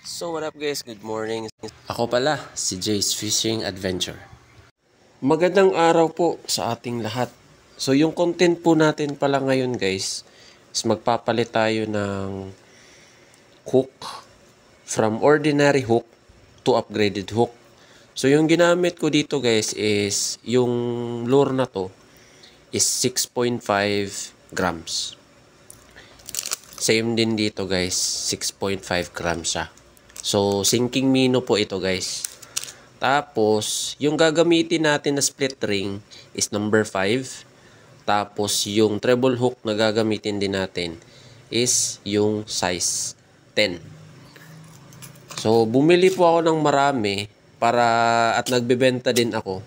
So what up guys, good morning. Ako pala, si Jay's Fishing Adventure. Magandang araw po sa ating lahat. So yung content po natin pala ngayon guys, is magpapalit tayo ng hook from ordinary hook to upgraded hook. So yung ginamit ko dito guys is yung lure na to is 6.5 grams. Same din dito guys, 6.5 grams siya. So, sinking minnow po ito guys. Tapos, yung gagamitin natin na split ring is number 5. Tapos, yung treble hook na gagamitin din natin is yung size 10. So, bumili po ako ng marami at nagbebenta din ako.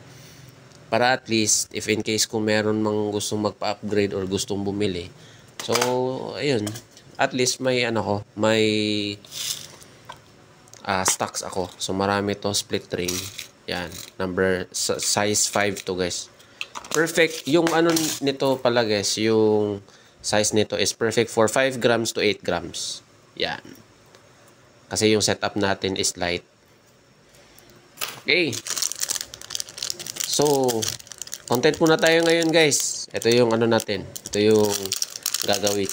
Para at least, if in case kung meron mang gustong magpa-upgrade or gustong bumili. So, ayun. At least may stocks ako. So marami to split ring. Yan, size 5 to guys. Perfect yung nito pala guys, yung size nito is perfect for 5 grams to 8 grams. Yan. Kasi yung setup natin is light. Okay. So, content muna tayo ngayon guys. Ito yung natin. Ito yung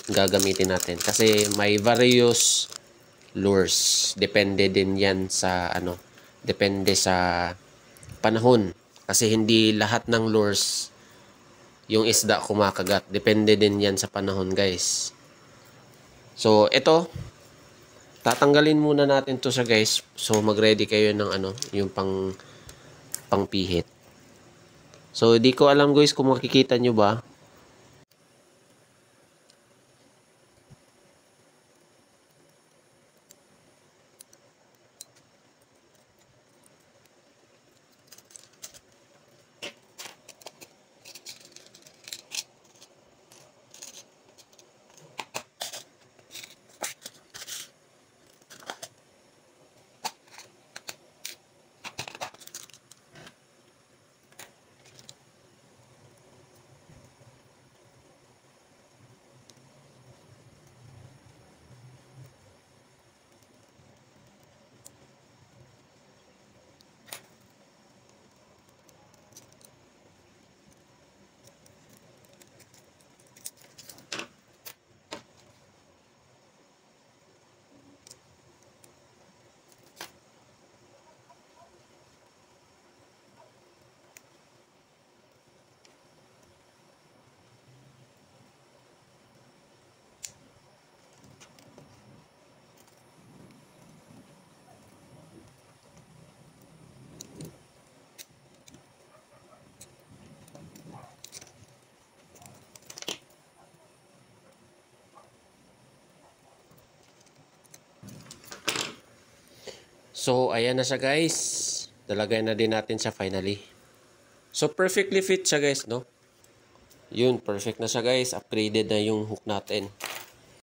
gagamitin natin. Kasi may various lures. Depende din yan sa depende sa panahon. Kasi hindi lahat ng lures yung isda kumakagat. Depende din yan sa panahon guys. So, ito. Tatanggalin muna natin to sa guys. So, mag-ready kayo ng yung pangpihit. So, di ko alam guys kung makikita nyo ba. So, ayan na siya guys. Dalagay na din natin siya finally. So, perfectly fit siya guys, no? Yun, perfect na siya guys. Upgraded na yung hook natin.